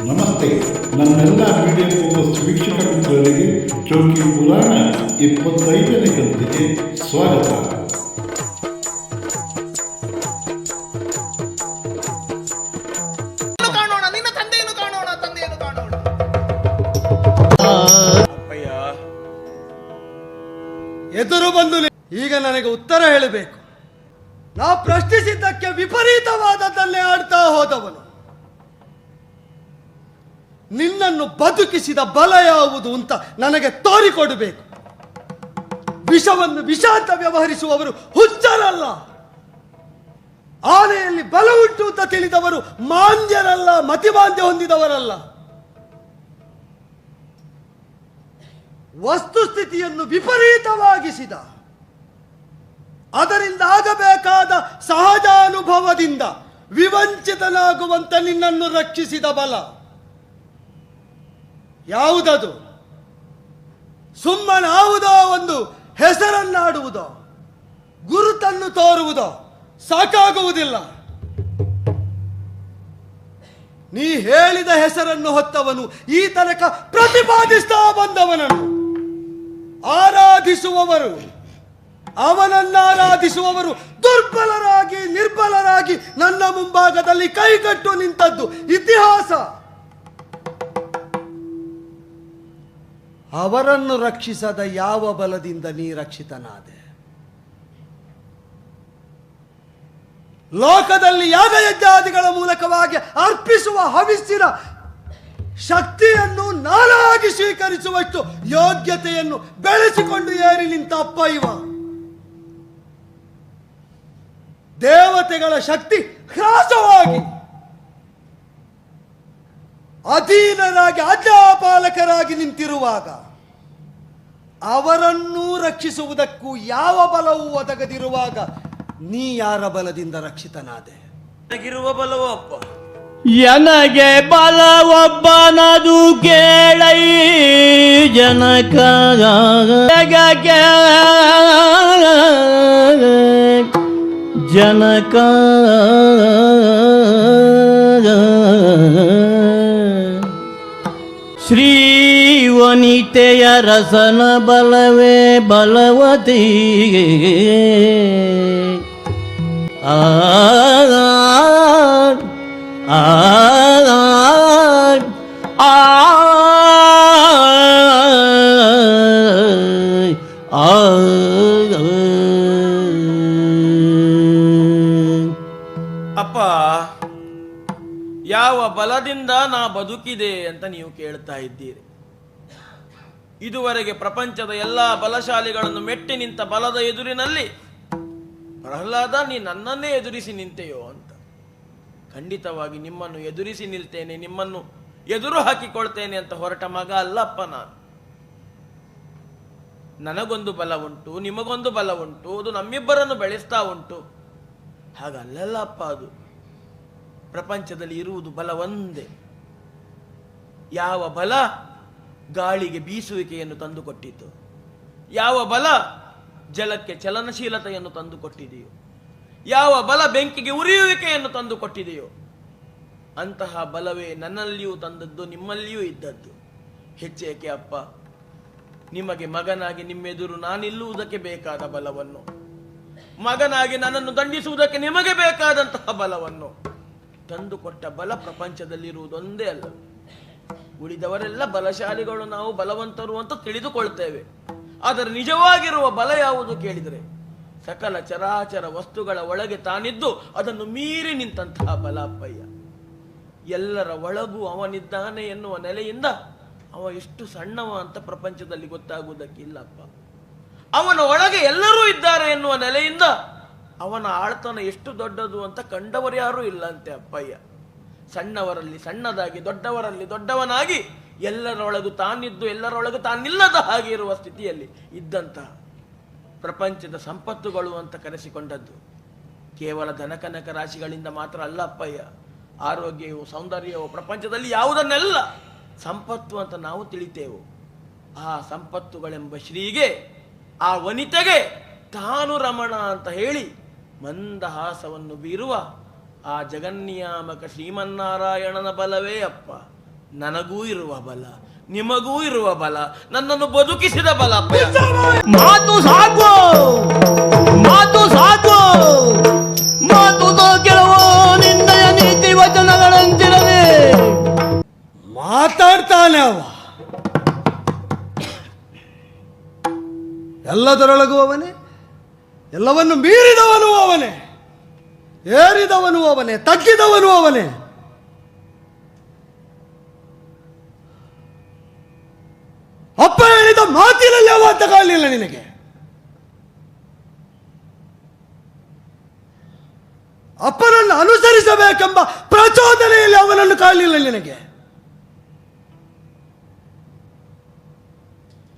ನಮಸ್ತೆ ನನ್ನೆಲ್ಲ media focus ವೀಕ್ಷಕ ಮಿತ್ರರಿಗೆ ಚೌಕಿ ಪುರಾಣ 25ನೇ ಕಂತಿಗೆ ಸ್ವಾಗತ. ಕಾಣೋಣ, ನಿನ್ನ ತಂದೆಯನ್ನು ಕಾಣೋಣ, ತಂದೆಯನ್ನು ಕಾಣೋಣ. ಅಪ್ಪಯ್ಯ, ಎದುರು ಬಂದು ಈಗ ನನಗೆ ಉತ್ತರ ಹೇಳಬೇಕು. ನಾ ಪ್ರಶ್ನಿಸಿದ್ದಕ್ಕೆ ವಿಪರೀತವಾದದ್ದನ್ನೇ ಆಡ್ತಾ ಹೋದವನು. ನಿನ್ನನ್ನು ಬದುಕಿಸಿದ ಬಲ ಯಾವುದು ಅಂತ ನನಗೆ ತೋರಿಕೊಡಬೇಕು. ವಿಷವನ್ನು ವಿಷ ಅಂತ ವ್ಯವಹರಿಸುವವರು ಹುಚ್ಚರಲ್ಲ. ಆನೆಯಲ್ಲಿ ಬಲ ಉಂಟು ಅಂತ ತಿಳಿದವರು ಮಾಂದ್ಯರಲ್ಲ, ಮತಿಮಾಂದ್ಯ ಹೊಂದಿದವರಲ್ಲ. ವಸ್ತುಸ್ಥಿತಿಯನ್ನು ವಿಪರೀತವಾಗಿಸಿದ, ಅದರಿಂದ ಆಗಬೇಕಾದ ಸಹಜಾನುಭವದಿಂದ ವಿವಂಚಿತನಾಗುವಂತೆ ನಿನ್ನನ್ನು ರಕ್ಷಿಸಿದ ಬಲ ಯಾವುದದು? ಸುಮ್ಮನಾವುದೋ ಒಂದು ಹೆಸರನ್ನಾಡುವುದೋ ಗುರುತನ್ನು ತೋರುವುದೋ ಸಾಕಾಗುವುದಿಲ್ಲ. ನೀ ಹೇಳಿದ ಹೆಸರನ್ನು ಹೊತ್ತವನು ಈ ತನಕ ಪ್ರತಿಪಾದಿಸ್ತಾ ಬಂದವನನ್ನು ಆರಾಧಿಸುವವರು, ಅವನನ್ನಾರಾಧಿಸುವವರು ದುರ್ಬಲರಾಗಿ ನಿರ್ಬಲರಾಗಿ ನನ್ನ ಮುಂಭಾಗದಲ್ಲಿ ಕೈಕಟ್ಟು ನಿಂತದ್ದು ಇತಿಹಾಸ. ಅವರನ್ನು ರಕ್ಷಿಸದ ಯಾವ ಬಲದಿಂದ ನೀ ರಕ್ಷಿತನಾದೆ? ಲೋಕದಲ್ಲಿ ಯಾಗಯಜ್ಞಾದಿಗಳ ಮೂಲಕವಾಗಿ ಅರ್ಪಿಸುವ ಹವಿಸ್ಸಿನ ಶಕ್ತಿಯನ್ನು ನಾನಾಗಿ ಸ್ವೀಕರಿಸುವಷ್ಟು ಯೋಗ್ಯತೆಯನ್ನು ಬೆಳೆಸಿಕೊಂಡು ಏರಿ ನಿಂತ ಅಪ್ಪ ಇವ. ದೇವತೆಗಳ ಶಕ್ತಿ ಹ್ರಾಸವಾಗಿ ಅಧೀನರಾಗಿ ಆಜ್ಞಾಪಾಲಕರಾಗಿ ನಿಂತಿರುವಾಗ ಅವರನ್ನೂ ರಕ್ಷಿಸುವುದಕ್ಕೂ ಯಾವ ಬಲವೂ ಒದಗದಿರುವಾಗ ನೀ ಯಾರ ಬಲದಿಂದ ರಕ್ಷಿತನಾದೆ? ನನಗಿರುವ ಬಲವೋ ಅಪ್ಪ? ನನಗೆ ಬಲವೊಬ್ಬನದು ಕೇಳೈ ಜನಕ ಜನಕ ಶ್ರೀವನಿತೆಯ ರಸನ ಬಲವೇ ಬಲವತಿ. ಆ ಆ ಅಪ್ಪ, ಯಾವ ಬಲದಿಂದ ನಾ ಬದುಕಿದೆ ಅಂತ ನೀವು ಕೇಳ್ತಾ ಇದ್ದೀರಿ. ಇದುವರೆಗೆ ಪ್ರಪಂಚದ ಎಲ್ಲಾ ಬಲಶಾಲಿಗಳನ್ನು ಮೆಟ್ಟಿ ನಿಂತ ಬಲದ ಎದುರಿನಲ್ಲಿ ಪ್ರಹ್ಲಾದ, ನೀ ನನ್ನನ್ನೇ ಎದುರಿಸಿ ನಿಂತೆಯೋ ಅಂತ. ಖಂಡಿತವಾಗಿ ನಿಮ್ಮನ್ನು ಎದುರಿಸಿ ನಿಲ್ತೇನೆ, ನಿಮ್ಮನ್ನು ಎದುರು ಹಾಕಿಕೊಳ್ತೇನೆ ಅಂತ ಹೊರಟ ಮಗ ಅಲ್ಲಪ್ಪ ನಾನು. ನನಗೊಂದು ಬಲ ಉಂಟು, ನಿಮಗೊಂದು ಬಲ ಉಂಟು, ಅದು ನಮ್ಮಿಬ್ಬರನ್ನು ಬೆಳೆಸ್ತಾ ಉಂಟು. ಹಾಗಲ್ಲಪ್ಪ, ಅದು ಪ್ರಪಂಚದಲ್ಲಿ ಇರುವುದು ಬಲ ಒಂದೇ. ಯಾವ ಬಲ ಗಾಳಿಗೆ ಬೀಸುವಿಕೆಯನ್ನು ತಂದುಕೊಟ್ಟಿತು, ಯಾವ ಬಲ ಜಲಕ್ಕೆ ಚಲನಶೀಲತೆಯನ್ನು ತಂದುಕೊಟ್ಟಿದೆಯೋ, ಯಾವ ಬಲ ಬೆಂಕಿಗೆ ಉರಿಯುವಿಕೆಯನ್ನು ತಂದುಕೊಟ್ಟಿದೆಯೋ ಅಂತಹ ಬಲವೇ ನನ್ನಲ್ಲಿಯೂ ತಂದದ್ದು, ನಿಮ್ಮಲ್ಲಿಯೂ ಇದ್ದದ್ದು. ಹೆಚ್ಚೇಕೆ ಅಪ್ಪ, ನಿಮಗೆ ಮಗನಾಗಿ ನಿಮ್ಮೆದುರು ನಾನಿಲ್ಲುವುದಕ್ಕೆ ಬೇಕಾದ ಬಲವನ್ನು, ಮಗನಾಗಿ ನನ್ನನ್ನು ದಂಡಿಸುವುದಕ್ಕೆ ನಿಮಗೆ ಬೇಕಾದಂತಹ ಬಲವನ್ನು ತಂದುಕೊಟ್ಟ ಬಲ ಪ್ರಪಂಚದಲ್ಲಿರುವುದೊಂದೇ ಅಲ್ಲ. ಉಳಿದವರೆಲ್ಲ ಬಲಶಾಲಿಗಳು, ನಾವು ಬಲವಂತರು ಅಂತ ತಿಳಿದುಕೊಳ್ತೇವೆ. ಆದರೆ ನಿಜವಾಗಿರುವ ಬಲ ಯಾವುದು ಕೇಳಿದರೆ ಸಕಲ ಚರಾಚರ ವಸ್ತುಗಳ ಒಳಗೆ ತಾನಿದ್ದು ಅದನ್ನು ಮೀರಿ ನಿಂತಹ ಬಲ ಅಪ್ಪಯ್ಯ. ಎಲ್ಲರ ಒಳಗೂ ಅವನಿದ್ದಾನೆ ಎನ್ನುವ ನೆಲೆಯಿಂದ ಅವ ಎಷ್ಟು ಸಣ್ಣವ ಅಂತ ಪ್ರಪಂಚದಲ್ಲಿ ಗೊತ್ತಾಗುವುದಕ್ಕಿಲ್ಲಪ್ಪ. ಅವನ ಒಳಗೆ ಎಲ್ಲರೂ ಇದ್ದಾರೆ ಎನ್ನುವ ನೆಲೆಯಿಂದ ಅವನ ಆಳ್ತನ ಎಷ್ಟು ದೊಡ್ಡದು ಅಂತ ಕಂಡವರು ಯಾರೂ ಇಲ್ಲ ಅಂತೆ ಅಪ್ಪಯ್ಯ. ಸಣ್ಣವರಲ್ಲಿ ಸಣ್ಣದಾಗಿ, ದೊಡ್ಡವರಲ್ಲಿ ದೊಡ್ಡವನಾಗಿ, ಎಲ್ಲರೊಳಗೂ ತಾನಿದ್ದು ಎಲ್ಲರೊಳಗೂ ತಾನಿಲ್ಲದ ಹಾಗೆ ಇರುವ ಸ್ಥಿತಿಯಲ್ಲಿ ಇದ್ದಂತಹ ಪ್ರಪಂಚದ ಸಂಪತ್ತುಗಳು ಅಂತ ಕರೆಸಿಕೊಂಡದ್ದು ಕೇವಲ ಧನಕನಕ ರಾಶಿಗಳಿಂದ ಮಾತ್ರ ಅಲ್ಲ ಅಪ್ಪಯ್ಯ. ಆರೋಗ್ಯವೋ ಸೌಂದರ್ಯವೋ ಪ್ರಪಂಚದಲ್ಲಿ ಯಾವುದನ್ನೆಲ್ಲ ಸಂಪತ್ತು ಅಂತ ನಾವು ತಿಳಿತೇವೆ. ಆ ಸಂಪತ್ತುಗಳೆಂಬ ಶ್ರೀಗೆ, ಆ ವನಿತೆಗೆ ತಾನು ರಮಣ ಅಂತ ಹೇಳಿ ಮಂದಹಾಸವನ್ನು ಬೀರುವ ಆ ಜಗನ್ನಿಯಾಮಕ ಶ್ರೀಮನ್ನಾರಾಯಣನ ಬಲವೇ ಅಪ್ಪ ನನಗೂ ಇರುವ ಬಲ, ನಿಮಗೂ ಇರುವ ಬಲ, ನನ್ನನ್ನು ಬದುಕಿಸಿದ ಬಲ ಅಪ್ಪಯ್ಯ. ಮಾತು ಸಾಕು, ಮಾತು ಸಾಕು, ಮಾತು ಕೆಲವು ನಿನ್ನಯ ನೀತಿ ವಚನಗಳಂತಿರಲಿ. ಮಾತಾಡ್ತಾನೆ ಅವ. ಎಲ್ಲದರೊಳಗೂ ಅವನೇ, ಎಲ್ಲವನ್ನು ಮೀರಿದವನು ಅವನೇ, ಏರಿದವನು ಅವನೇ, ತಗ್ಗಿದವನು ಅವನೇ. ಅಪ್ಪ ಹೇಳಿದ ಮಾತಿನಲ್ಲಿ ಅವ ಅಂತ ಕಾಣಲಿಲ್ಲ ನಿನಗೆ. ಅಪ್ಪನನ್ನು ಅನುಸರಿಸಬೇಕೆಂಬ ಪ್ರಚೋದನೆಯಲ್ಲಿ ಅವನನ್ನು ಕಾಣಲಿಲ್ಲ ನಿನಗೆ.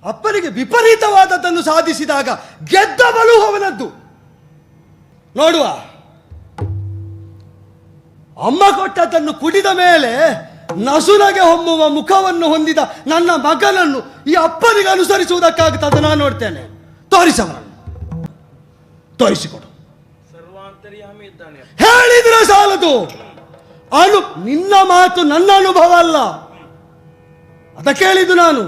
ಅಪ್ಪನಿಗೆ ವಿಪರೀತವಾದದ್ದನ್ನು ಸಾಧಿಸಿದಾಗ ಗೆದ್ದ ಬಲು ಅವನದ್ದು. ನೋಡುವ, ಅಮ್ಮ ಕೊಟ್ಟದ್ದನ್ನು ಕುಡಿದ ಮೇಲೆ ನಸುನಗೆ ಹೊಮ್ಮುವ ಮುಖವನ್ನು ಹೊಂದಿದ ನನ್ನ ಮಗನನ್ನು ಈ ಅಪ್ಪನಿಗೆ ಅನುಸರಿಸುವುದಕ್ಕಾಗುತ್ತದೆ. ನಾನು ನೋಡ್ತೇನೆ. ತೋರಿಸವನನ್ನು ತೋರಿಸಿಕೊಡು. ಸರ್ವಾಂತರ್ಯಾಮಿ ಇದ್ದಾನೆ. ಹೇಳಿದ್ರೆ ಸಾಲದು. ನಿನ್ನ ಮಾತು ನನ್ನ ಅನುಭವ ಅಲ್ಲ, ಅದಕ್ಕೆ ಹೇಳಿದ್ದು ನಾನು.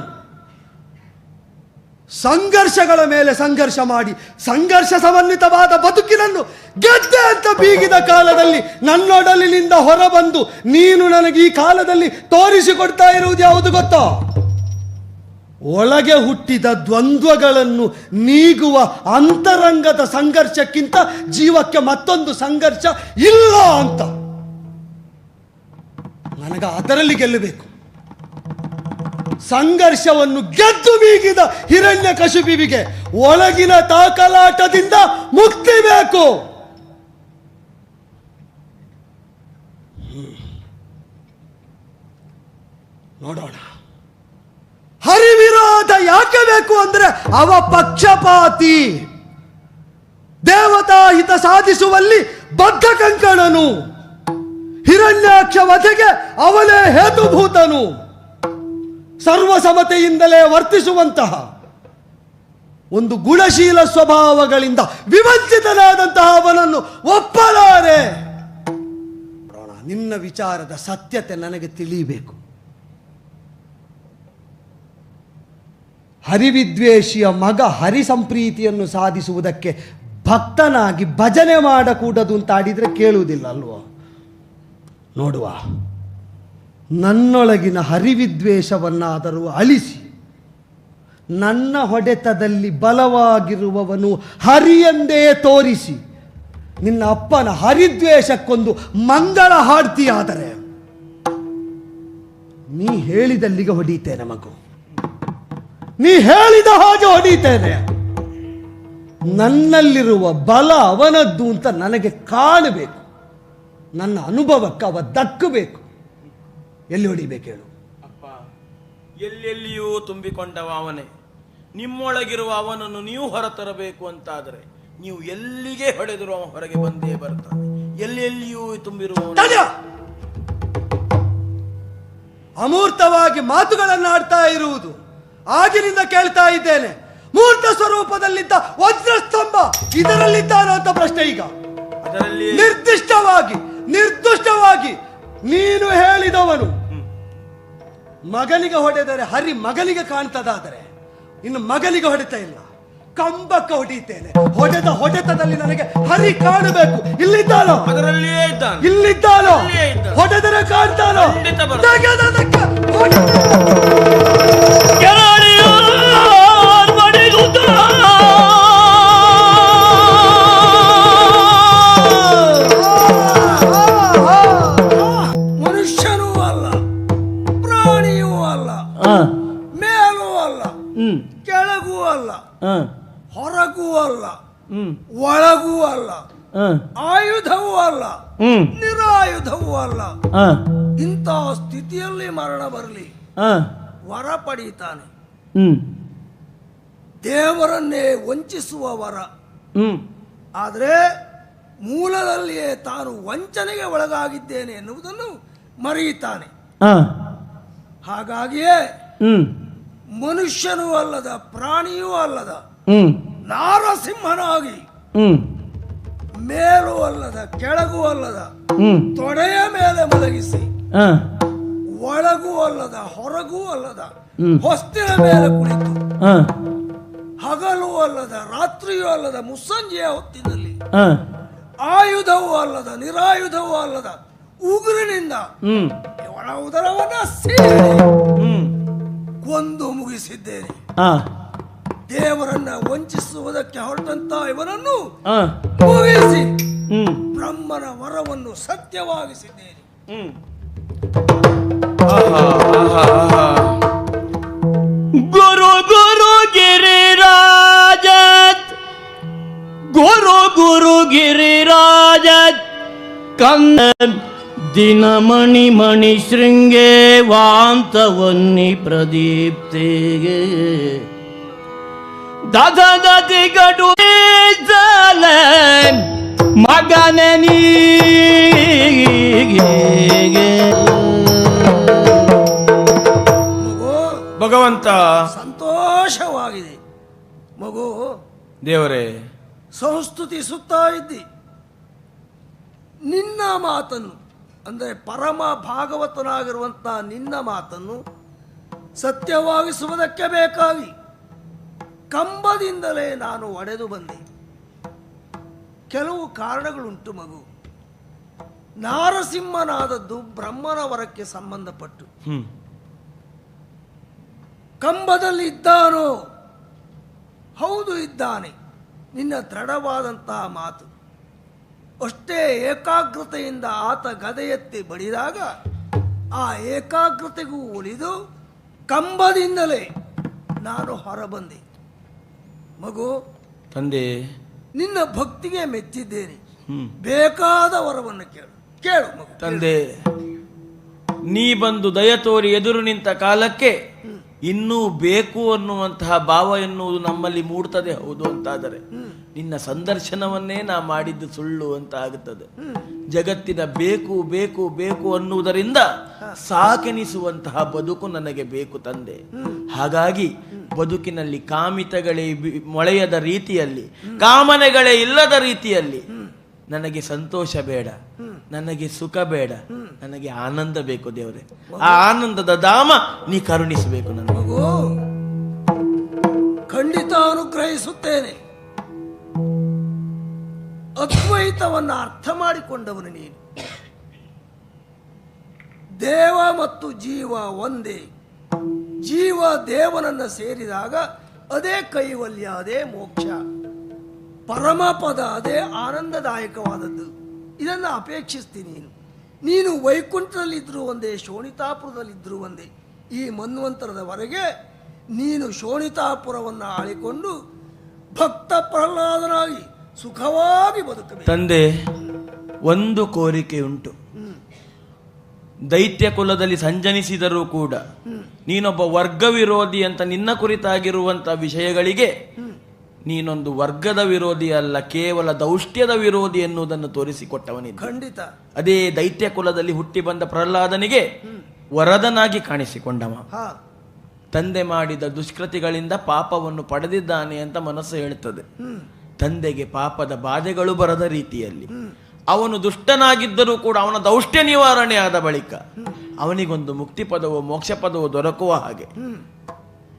ಸಂಘರ್ಷಗಳ ಮೇಲೆ ಸಂಘರ್ಷ ಮಾಡಿ ಸಂಘರ್ಷ ಸಮನ್ವಿತವಾದ ಬದುಕಿನನ್ನು ಗೆದ್ದೆ ಅಂತ ಬೀಗಿದ ಕಾಲದಲ್ಲಿ ನನ್ನೊಡಲಿನಿಂದ ಹೊರಬಂದು ನೀನು ನನಗೆ ಈ ಕಾಲದಲ್ಲಿ ತೋರಿಸಿಕೊಡ್ತಾ ಇರುವುದು ಯಾವುದು ಗೊತ್ತೋ? ಒಳಗೆ ಹುಟ್ಟಿದ ದ್ವಂದ್ವಗಳನ್ನು ನೀಗುವ ಅಂತರಂಗದ ಸಂಘರ್ಷಕ್ಕಿಂತ ಜೀವಕ್ಕೆ ಮತ್ತೊಂದು ಸಂಘರ್ಷ ಇಲ್ಲ ಅಂತ. ನನಗೆ ಅದರಲ್ಲಿ ಗೆಲ್ಲಬೇಕು. ಸಂಘರ್ಷವನ್ನು ಗೆದ್ದು ಬೀಗಿದ ಹಿರಣ್ಯ ಕಶುಬಿಗೆ ಒಳಗಿನ ತಾಕಲಾಟದಿಂದ ಮುಕ್ತಿ ಬೇಕು. ನೋಡೋಣ. ಹರಿವಿರೋಧ ಯಾಕೆ ಬೇಕು ಅಂದ್ರೆ ಅವ ಪಕ್ಷಪಾತಿ, ದೇವತಾ ಹಿತ ಸಾಧಿಸುವಲ್ಲಿ ಬದ್ಧ ಕಂಕಣನು, ಹಿರಣ್ಯಾಕ್ಷ ವಧೆಗೆ ಅವನೇ ಹೇತುಭೂತನು, ಸರ್ವಸಮತೆಯಿಂದಲೇ ವರ್ತಿಸುವಂತಹ ಒಂದು ಗುಣಶೀಲ ಸ್ವಭಾವಗಳಿಂದ ವಿವಂಚಿತನಾದಂತಹ ಅವನನ್ನು ಒಪ್ಪಲಾರೆ. ನಿನ್ನ ವಿಚಾರದ ಸತ್ಯತೆ ನನಗೆ ತಿಳಿಯಬೇಕು. ಹರಿವಿದ್ವೇಷಿಯ ಮಗ ಹರಿಸಂಪ್ರೀತಿಯನ್ನು ಸಾಧಿಸುವುದಕ್ಕೆ ಭಕ್ತನಾಗಿ ಭಜನೆ ಮಾಡಕೂಡದು ಅಂತ ಆಡಿದರೆ ಕೇಳುವುದಿಲ್ಲ ಅಲ್ವೋ? ನೋಡುವ, ನನ್ನೊಳಗಿನ ಹರಿವಿದ್ವೇಷವನ್ನಾದರೂ ಅಳಿಸಿ ನನ್ನ ಹೊಡೆತದಲ್ಲಿ ಬಲವಾಗಿರುವವನು ಹರಿಯೆಂದೇ ತೋರಿಸಿ ನಿನ್ನ ಅಪ್ಪನ ಹರಿದ್ವೇಷಕ್ಕೊಂದು ಮಂಗಳ ಹಾಡ್ತೀಯಾದರೆ ನೀ ಹೇಳಿದಲ್ಲಿಗೆ ಹೊಡೀತೇನೆ ಮಗು, ನೀ ಹೇಳಿದ ಹಾಗೆ ಹೊಡೀತೇನೆ. ನನ್ನಲ್ಲಿರುವ ಬಲ ಅವನದ್ದು ಅಂತ ನನಗೆ ಕಾಣಬೇಕು. ನನ್ನ ಅನುಭವಕ್ಕೆ ಅವ ದಕ್ಕಬೇಕು. ಎಲ್ಲಿ ಹೊಡಿಬೇಕು ಹೇಳು? ಅಪ್ಪ, ಎಲ್ಲೆಲ್ಲಿಯೂ ತುಂಬಿಕೊಂಡವ ಅವನೇ. ನಿಮ್ಮೊಳಗಿರುವ ಅವನನ್ನು ನೀವು ಹೊರತರಬೇಕು ಅಂತಾದರೆ ನೀವು ಎಲ್ಲಿಗೆ ಹೊಡೆದರೂ ಅವ ಹೊರಗೆ ಬಂದೇ ಬರ್ತಾನೆ. ಎಲ್ಲೆಲ್ಲಿಯೂ ತುಂಬಿರುವ ಅಮೂರ್ತವಾಗಿ ಮಾತುಗಳನ್ನಾಡ್ತಾ ಇರುವುದು ಆಗಿನಿಂದ ಕೇಳ್ತಾ ಇದ್ದೇನೆ. ಮೂರ್ತ ಸ್ವರೂಪದಲ್ಲಿದ್ದ ವಜ್ರಸ್ತಂಭ ಇದರಲ್ಲಿದ್ದಾನೋ ಅಂತ ಪ್ರಶ್ನೆ ಈಗ. ಅದರಲ್ಲಿ ನಿರ್ದಿಷ್ಟವಾಗಿ ನೀನು ಹೇಳಿದವನು ಮಗನಿಗೆ ಹೊಡೆದರೆ ಹರಿ ಮಗನಿಗೆ ಕಾಣ್ತದಾದರೆ ಇನ್ನು ಮಗನಿಗೆ ಹೊಡೆತ ಇಲ್ಲ, ಕಂಬಕ್ಕೆ ಹೊಡೀತೇನೆ. ಹೊಡೆತದಲ್ಲಿ ನನಗೆ ಹರಿ ಕಾಣಬೇಕು. ಇಲ್ಲಿದ್ದಾನೋ? ಅದರಲ್ಲಿಯೇ ಇದ್ದಾನೆ. ಇಲ್ಲಿದ್ದಾನೋ? ಹೊಡೆದರೆ ಕಾಣ್ತಾನೋ? ತೆಗೆದದಕ್ಕೆ ಮನುಷ್ಯನೂ ಅಲ್ಲ, ಪ್ರಾಣಿಯೂ ಅಲ್ಲ, ಮೇಲೂ ಅಲ್ಲ, ಕೆಳಗೂ ಅಲ್ಲ, ಹೊರಗೂ ಅಲ್ಲ, ಒಳಗೂ ಅಲ್ಲ, ಆಯುಧವೂ ಅಲ್ಲ, ನಿರಾಯುಧವೂ ಅಲ್ಲ. ಇಂಥ ಸ್ಥಿತಿಯಲ್ಲಿ ಮರಣ ಬರಲಿ ವರ ಪಡೀತಾನೆ. ದೇವರನ್ನೇ ವಂಚಿಸುವ ವರ. ಆದರೆ ಮೂಲದಲ್ಲಿಯೇ ತಾನು ವಂಚನೆಗೆ ಒಳಗಾಗಿದ್ದೇನೆ ಎನ್ನುವುದನ್ನು ಮರೆಯುತ್ತಾನೆ. ಹಾಗಾಗಿಯೇ ಮನುಷ್ಯನೂ ಅಲ್ಲದ, ಪ್ರಾಣಿಯೂ ಅಲ್ಲದ ನಾರಸಿಂಹನಾಗಿ ಮೇಲೂ ಅಲ್ಲದ ಕೆಳಗೂ ಅಲ್ಲದ ತೊಡೆಯ ಮೇಲೆ ಮಲಗಿಸಿ ಒಳಗೂ ಅಲ್ಲದ ಹೊರಗೂ ಅಲ್ಲದ ಹೊಸ್ತಿನ ಮೇಲೆ ಕುಳಿತು ಹಗಲು ಅಲ್ಲದ ರಾತ್ರಿಯೂ ಅಲ್ಲದ ಮುಸ್ಸಂಜೆಯ ಹೊತ್ತಿನಲ್ಲಿ ಆಯುಧವೂ ಅಲ್ಲದ ನಿರಾಯುಧವೂ ಅಲ್ಲದ ಉಗುರಿನಿಂದ ಇವಳ ಉದರವನ್ನ ಸೇರಿ ಕೊಂದು ಮುಗಿಸಿದ್ದೇನೆ. ದೇವರನ್ನ ವಂಚಿಸುವುದಕ್ಕೆ ಹೊರಟಂತ ಇವನನ್ನು ಮುಗಿಸಿ ಬ್ರಹ್ಮನ ವರವನ್ನು ಸತ್ಯವಾಗಿಸಿದ್ದೇನೆ. ಗುರು ಗುರು ಗಿರಿರಾಜತ್ ಗುರು ಗುರು ಗಿರಿರಾಜತ್ ಕನ್ನ ದಿನಮಣಿ ಮಣಿ ಶೃಂಗೇ ವಾಂತವನ್ನಿ ಪ್ರದೀಪ್ತಿಗೆ ದದದಿ ಗಡು ಮಗನ ಭಗವಂತ ಸಂತೋಷವಾಗಿದೆ ಮಗು. ದೇವರೇ, ಸಂಸ್ತುತಿಸುತ್ತಾ ಇದ್ದಿ. ನಿನ್ನ ಮಾತನ್ನು ಅಂದರೆ ಪರಮ ಭಾಗವತನಾಗಿರುವಂಥ ನಿನ್ನ ಮಾತನ್ನು ಸತ್ಯವಾಗಿಸುವುದಕ್ಕೆ ಬೇಕಾಗಿ ಕಂಬದಿಂದಲೇ ನಾನು ಒಡೆದು ಬಂದೆ. ಕೆಲವು ಕಾರಣಗಳುಂಟು ಮಗು. ನಾರಸಿಂಹನಾದದ್ದು ಬ್ರಹ್ಮನ ವರಕ್ಕೆ ಸಂಬಂಧಪಟ್ಟು. ಕಂಬದಲ್ಲಿ ಇದ್ದಾನೋ? ಹೌದು, ಇದ್ದಾನೆ. ನಿನ್ನ ದೃಢವಾದಂತಹ ಮಾತು ಅಷ್ಟೇ ಏಕಾಗ್ರತೆಯಿಂದ ಆತ ಗದೆ ಎತ್ತಿ ಬಡಿದಾಗ ಆ ಏಕಾಗ್ರತೆಗೂ ಉಳಿದು ಕಂಬದಿಂದಲೇ ನಾನು ಹೊರಬಂದೆ. ಮಗು, ತಂದೆ, ನಿನ್ನ ಭಕ್ತಿಗೆ ಮೆಚ್ಚಿದ್ದೇನೆ. ಬೇಕಾದ ವರವನ್ನು ಕೇಳು ಕೇಳು ಮಗು. ತಂದೆ, ನೀ ಬಂದು ದಯ ತೋರಿ ಎದುರು ನಿಂತ ಕಾಲಕ್ಕೆ ಇನ್ನೂ ಬೇಕು ಅನ್ನುವಂತಹ ಭಾವ ಎನ್ನುವುದು ನಮ್ಮಲ್ಲಿ ಮೂಡ್ತದೆ. ಹೌದು ಅಂತಾದರೆ ನಿನ್ನ ಸಂದರ್ಶನವನ್ನೇ ನಾ ಮಾಡಿದ್ದು ಸುಳ್ಳು ಅಂತ ಆಗುತ್ತದೆ. ಜಗತ್ತಿನ ಬೇಕು ಬೇಕು ಬೇಕು ಅನ್ನುವುದರಿಂದ ಸಾಕೆನಿಸುವಂತಹ ಬದುಕು ನನಗೆ ಬೇಕು ತಂದೆ. ಹಾಗಾಗಿ ಬದುಕಿನಲ್ಲಿ ಕಾಮಿತಗಳೇ ಮೊಳೆಯದ ರೀತಿಯಲ್ಲಿ, ಕಾಮನೆಗಳೇ ಇಲ್ಲದ ರೀತಿಯಲ್ಲಿ ನನಗೆ ಸಂತೋಷ ಬೇಡ, ನನಗೆ ಸುಖ ಬೇಡ, ನನಗೆ ಆನಂದ ಬೇಕು ದೇವರೇ. ಆ ಆನಂದದ ಧಾಮ ನೀ ಕರುಣಿಸಬೇಕು ನನಗೆ. ಮಗು, ಖಂಡಿತ ಅನುಗ್ರಹಿಸುತ್ತೇನೆ. ಅದ್ವೈತವನ್ನು ಅರ್ಥ ಮಾಡಿಕೊಂಡವನು ನೀನು. ದೇವ ಮತ್ತು ಜೀವ ಒಂದೇ. ಜೀವ ದೇವನನ್ನು ಸೇರಿದಾಗ ಅದೇ ಕೈವಲ್ಯ, ಅದೇ ಮೋಕ್ಷ, ಪರಮ ಪದ, ಅದೇ ಆನಂದದಾಯಕವಾದದ್ದು. ಇದನ್ನು ಅಪೇಕ್ಷಿಸ್ತೀನಿ. ನೀನು ವೈಕುಂಠದಲ್ಲಿದ್ದರೂ ಒಂದೇ, ಶೋಣಿತಾಪುರದಲ್ಲಿದ್ದರೂ ಒಂದೇ. ಈ ಮನ್ವಂತರದವರೆಗೆ ನೀನು ಶೋಣಿತಾಪುರವನ್ನು ಆಳಿಕೊಂಡು ಭಕ್ತ ಪ್ರಹ್ಲಾದನಾಗಿ ಸುಖವಾಗಿ ಬದುಕಬೇಕು. ತಂದೆ, ಒಂದು ಕೋರಿಕೆ ಉಂಟು. ದೈತ್ಯ ಕುಲದಲ್ಲಿ ಸಂಜನಿಸಿದರೂ ಕೂಡ ನೀನೊಬ್ಬ ವರ್ಗ ವಿರೋಧಿ ಅಂತ ನಿನ್ನ ಕುರಿತಾಗಿರುವಂತಹ ವಿಷಯಗಳಿಗೆ ನೀನೊಂದು ವರ್ಗದ ವಿರೋಧಿ ಅಲ್ಲ, ಕೇವಲ ದೌಷ್ಟ್ಯದ ವಿರೋಧಿ ಎನ್ನುವುದನ್ನು ತೋರಿಸಿಕೊಟ್ಟವನಿದ್ದ. ಖಂಡಿತ ಅದೇ ದೈತ್ಯ ಕುಲದಲ್ಲಿ ಹುಟ್ಟಿ ಬಂದ ಪ್ರಹ್ಲಾದನಿಗೆ ವರದನಾಗಿ ಕಾಣಿಸಿಕೊಂಡವ. ತಂದೆ ಮಾಡಿದ ದುಷ್ಕೃತಿಗಳಿಂದ ಪಾಪವನ್ನು ಪಡೆದಿದ್ದಾನೆ ಅಂತ ಮನಸ್ಸು ಹೇಳುತ್ತದೆ. ತಂದೆಗೆ ಪಾಪದ ಬಾಧೆಗಳು ಬರದ ರೀತಿಯಲ್ಲಿ ಅವನು ದುಷ್ಟನಾಗಿದ್ದರೂ ಕೂಡ ಅವನ ದೌಷ್ಟ್ಯ ನಿವಾರಣೆ ಆದ ಬಳಿಕ ಅವನಿಗೊಂದು ಮುಕ್ತಿ ಪದವೋ ಮೋಕ್ಷ ಪದವೋ ದೊರಕುವ ಹಾಗೆ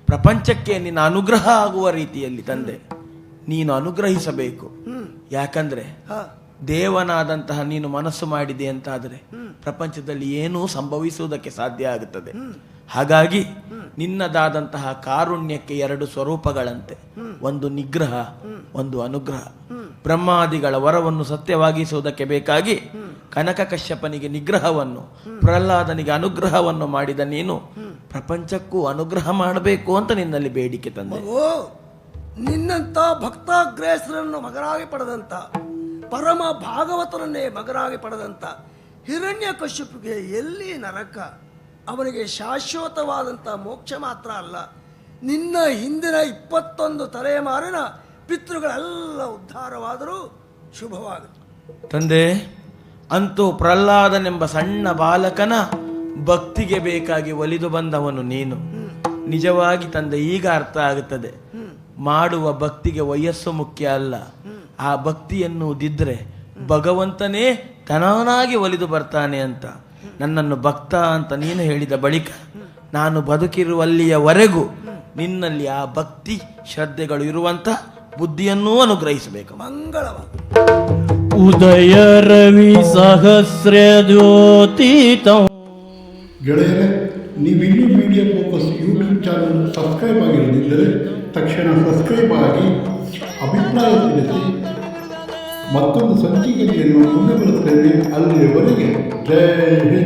ಪ್ರಪಂಚಕ್ಕೆ ನಿನ್ನ ಅನುಗ್ರಹ ಆಗುವ ರೀತಿಯಲ್ಲಿ ತಂದೆ ನೀನು ಅನುಗ್ರಹಿಸಬೇಕು. ಯಾಕಂದ್ರೆ ದೇವನಾದಂತಹ ನೀನು ಮನಸ್ಸು ಮಾಡಿದೆ ಅಂತಾದರೆ ಪ್ರಪಂಚದಲ್ಲಿ ಏನೂ ಸಂಭವಿಸುವುದಕ್ಕೆ ಸಾಧ್ಯ ಆಗುತ್ತದೆ. ಹಾಗಾಗಿ ನಿನ್ನದಾದಂತಹ ಕಾರುಣ್ಯಕ್ಕೆ ಎರಡು ಸ್ವರೂಪಗಳಂತೆ, ಒಂದು ನಿಗ್ರಹ, ಒಂದು ಅನುಗ್ರಹ. ಬ್ರಹ್ಮಾದಿಗಳ ವರವನ್ನು ಸತ್ಯವಾಗಿಸುವುದಕ್ಕೆ ಬೇಕಾಗಿ ಕನಕ ಕಶ್ಯಪನಿಗೆ ನಿಗ್ರಹವನ್ನು, ಪ್ರಹ್ಲಾದನಿಗೆ ಅನುಗ್ರಹವನ್ನು ಮಾಡಿದ ನೀನು ಪ್ರಪಂಚಕ್ಕೂ ಅನುಗ್ರಹ ಮಾಡಬೇಕು ಅಂತ ನಿನ್ನಲ್ಲಿ ಬೇಡಿಕೆ ತಂದೆ. ನಿನ್ನಂತ ಭಕ್ತಾಗ್ರೇಸರನ್ನು ಮಗನಾಗಿ ಪಡೆದಂತ, ಪರಮ ಭಾಗವತರನ್ನೇ ಮಗನಾಗಿ ಪಡೆದಂತ ಹಿರಣ್ಯ ಕಶ್ಯಪಿಗೆ ಎಲ್ಲಿ ನರಕ? ಅವನಿಗೆ ಶಾಶ್ವತವಾದಂಥ ಮೋಕ್ಷ ಮಾತ್ರ ಅಲ್ಲ, ನಿನ್ನ ಹಿಂದಿನ 21 ತಲೆಮಾರಿನ ಪಿತೃಗಳೆಲ್ಲ ಉದ್ಧಾರವಾದರೂ ಶುಭವಾಗುತ್ತೆ. ತಂದೆ, ಅಂತೂ ಪ್ರಹ್ಲಾದನೆಂಬ ಸಣ್ಣ ಬಾಲಕನ ಭಕ್ತಿಗೆ ಬೇಕಾಗಿ ಒಲಿದು ಬಂದವನು ನೀನು. ನಿಜವಾಗಿ ತಂದೆ ಈಗ ಅರ್ಥ ಆಗುತ್ತದೆ, ಮಾಡುವ ಭಕ್ತಿಗೆ ವಯಸ್ಸು ಮುಖ್ಯ ಅಲ್ಲ. ಆ ಭಕ್ತಿ ಎನ್ನುವುದಿದ್ರೆ ಭಗವಂತನೇ ತನವನಾಗಿ ಒಲಿದು ಬರ್ತಾನೆ ಅಂತ. ನನ್ನನ್ನು ಭಕ್ತ ಅಂತ ನೀನು ಹೇಳಿದ ಬಳಿಕ ನಾನು ಬದುಕಿರುವಲ್ಲಿಯವರೆಗೂ ನಿನ್ನಲ್ಲಿ ಆ ಭಕ್ತಿ ಶ್ರದ್ಧೆಗಳು ಇರುವಂತ ಬುದ್ಧಿಯನ್ನೂ ಅನುಗ್ರಹಿಸಬೇಕು. ಮಂಗಳವಾಗಿ. ಉದಯ ರವಿ ಸಹಸ್ರ ಜ್ಯೋತಿತ. ಗೆಳೆಯರೆ, ನೀವಿನ್ನೂ Media Focus YouTube channel subscribe ಆಗಿರದಿದ್ದರೆ ತಕ್ಷಣ ಸಬ್ಸ್ಕ್ರೈಬ್ ಆಗಿ ಅಭಿಪ್ರಾಯ ತಿಳಿಸಿ. ಮತ್ತೊಂದು ಸಂಚಿಕೆಯನ್ನು ಮುಂದೆ ಬರುತ್ತೇವೆ. ಅಲ್ಲಿಯವರೆಗೆ ಜೈ ಹಿಂದ್.